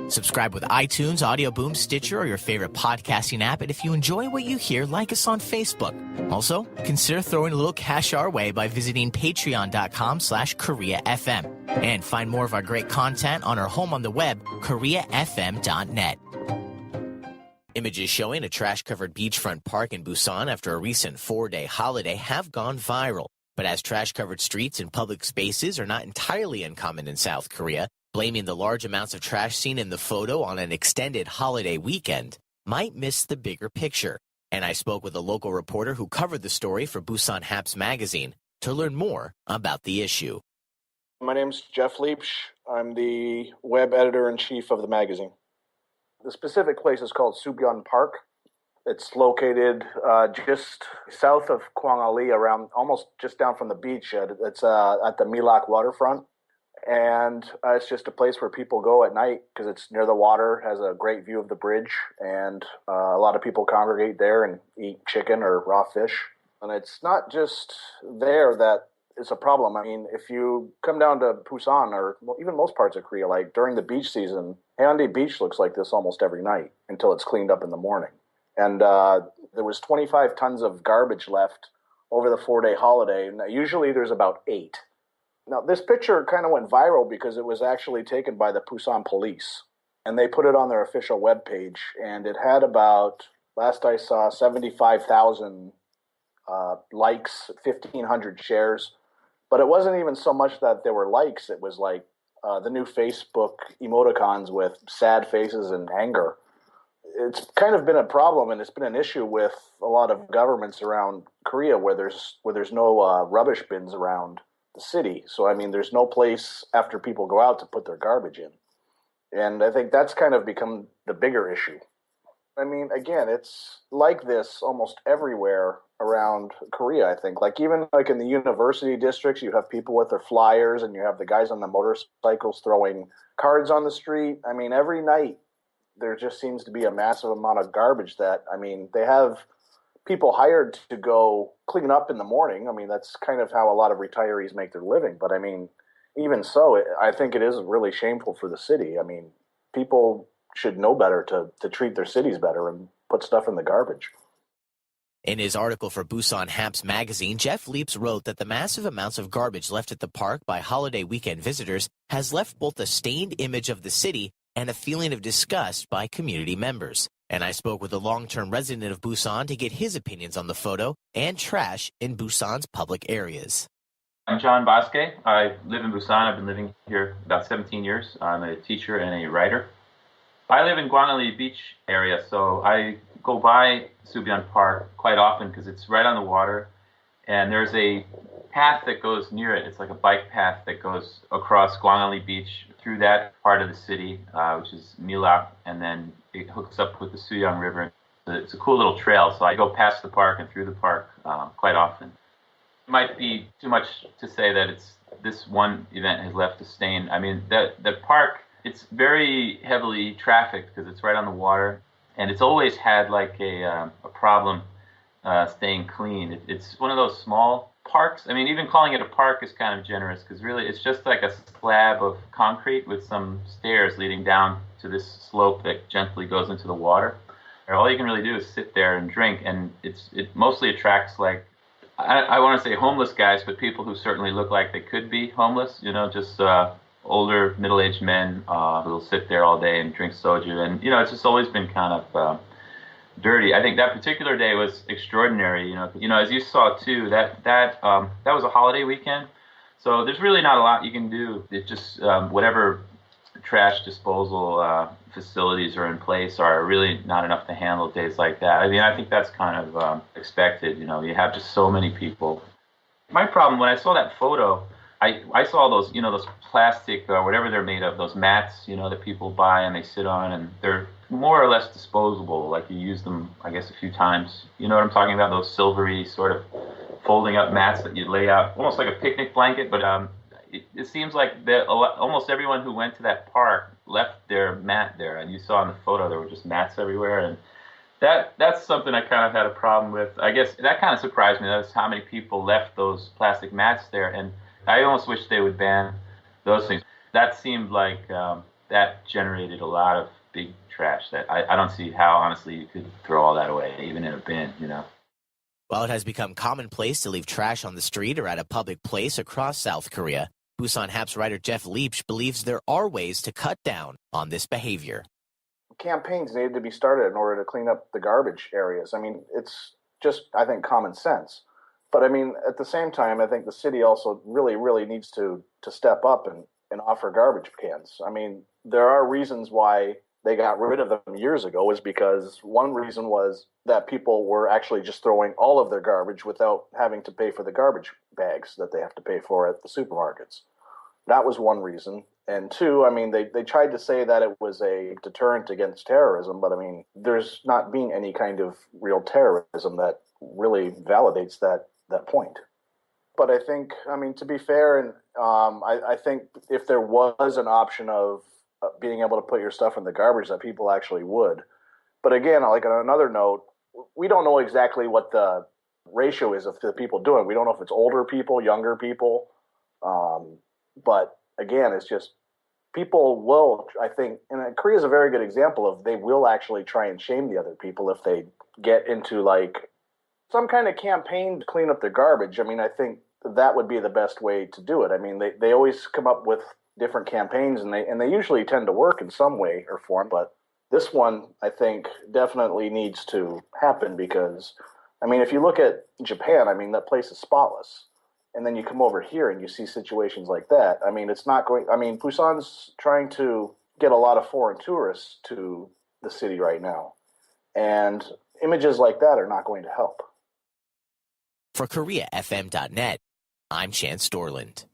Subscribe with iTunes, Audio Boom, Stitcher, or your favorite podcasting app. And if you enjoy what you hear, like us on Facebook. Also, consider throwing a little cash our way by visiting patreon.com/KoreaFM. And find more of our great content on our home on the web, KoreaFM.net. Images showing a trash-covered beachfront park in Busan after a recent 4-day holiday have gone viral. But as trash-covered streets and public spaces are not entirely uncommon in South Korea, blaming the large amounts of trash seen in the photo on an extended holiday weekend might miss the bigger picture. And I spoke with a local reporter who covered the story for Busan Haps magazine to learn more about the issue. My name's Jeff Liebsch. I'm the web editor-in-chief of the magazine. The specific place is called Subyun Park. It's located just south of Kwangali, around almost just down from the beach. It's at the Milak waterfront. And it's just a place where people go at night because it's near the water, has a great view of the bridge, and a lot of people congregate there and eat chicken or raw fish. And it's not just there that it's a problem. I mean, if you come down to Busan or even most parts of Korea, like during the beach season, Haeundae Beach looks like this almost every night until it's cleaned up in the morning. And there was 25 tons of garbage left over the 4-day holiday. Now, usually there's about 8. Now, this picture kind of went viral because it was actually taken by the Busan police. And they put it on their official webpage. And it had about, last I saw, 75,000 likes, 1,500 shares. But it wasn't even so much that there were likes. It was like the new Facebook emoticons with sad faces and anger. It's kind of been a problem, and it's been an issue with a lot of governments around Korea where there's no rubbish bins around the city. So, I mean, there's no place after people go out to put their garbage in. And I think that's kind of become the bigger issue. I mean, again, it's like this almost everywhere around Korea, I think. Like even like in the university districts, you have people with their flyers and you have the guys on the motorcycles throwing cards on the street. I mean, every night there just seems to be a massive amount of garbage that, I mean, they have people hired to go clean up in the morning. I mean, that's kind of how a lot of retirees make their living. But I mean, even so, I think it is really shameful for the city. I mean, people should know better to treat their cities better and put stuff in the garbage. In his article for Busan Haps magazine, Jeff Liebsch wrote that the massive amounts of garbage left at the park by holiday weekend visitors has left both a stained image of the city and a feeling of disgust by community members. And I spoke with a long-term resident of Busan to get his opinions on the photo and trash in Busan's public areas. I'm John Bocskay. I live in Busan. I've been living here about 17 years. I'm a teacher and a writer. I live in Kwangali Beach area, so I go by Subyun Park quite often because it's right on the water. And there's a path that goes near it. It's like a bike path that goes across Kwangali Beach through that part of the city, which is Milak, and then it hooks up with the Suyang River. It's a cool little trail, so I go past the park and through the park quite often. It might be too much to say that this one event has left a stain. I mean, the park, it's very heavily trafficked because it's right on the water, and it's always had like a problem staying clean. It's one of those small parks. I mean, even calling it a park is kind of generous because really it's just like a slab of concrete with some stairs leading down to this slope that gently goes into the water. And all you can really do is sit there and drink, and it mostly attracts like, I want to say homeless guys, but people who certainly look like they could be homeless, you know, just older, middle-aged men who'll sit there all day and drink soju. And, you know, it's just always been kind of dirty. I think that particular day was extraordinary. You know, as you saw too, that was a holiday weekend, so there's really not a lot you can do. It just whatever trash disposal facilities are in place are really not enough to handle days like that. I mean, I think that's kind of expected. You know, you have just so many people. My problem when I saw that photo, I saw those, you know, those plastic whatever they're made of, those mats, you know, that people buy and they sit on, and they're more or less disposable. Like you use them, I guess, a few times. You know what I'm talking about? Those silvery sort of folding up mats that you lay out, almost like a picnic blanket. But it seems like almost everyone who went to that park left their mat there, and you saw in the photo there were just mats everywhere, and that's something I kind of had a problem with. I guess that kind of surprised me. That's how many people left those plastic mats there, and I almost wish they would ban those things. That seemed like that generated a lot of big trash that I don't see how, honestly, you could throw all that away, even in a bin, you know? While it has become commonplace to leave trash on the street or at a public place across South Korea, Busan Haps writer Jeff Liebsch believes there are ways to cut down on this behavior. Campaigns needed to be started in order to clean up the garbage areas. I mean, it's just, I think, common sense. But I mean, at the same time, I think the city also really needs to step up and offer garbage cans. I mean, there are reasons why they got rid of them years ago, was because one reason was that people were actually just throwing all of their garbage without having to pay for the garbage bags that they have to pay for at the supermarkets. That was one reason. And two, I mean, they tried to say that it was a deterrent against terrorism, but I mean, there's not being any kind of real terrorism that really validates that point. But I think, I mean, to be fair, and I think if there was an option of being able to put your stuff in the garbage, that people actually would. But again, like on another note, we don't know exactly what the ratio is of the people doing. We don't know if it's older people, younger people. But again, it's just people will, I think, and Korea is a very good example of they will actually try and shame the other people if they get into like some kind of campaign to clean up their garbage. I mean, I think that would be the best way to do it. I mean, they always come up with different campaigns and they usually tend to work in some way or form. But this one, I think, definitely needs to happen because, I mean, if you look at Japan, I mean, that place is spotless. And then you come over here and you see situations like that. I mean, it's not going, I mean, Busan's trying to get a lot of foreign tourists to the city right now. And images like that are not going to help. For KoreaFM.net, I'm Chance Dorland.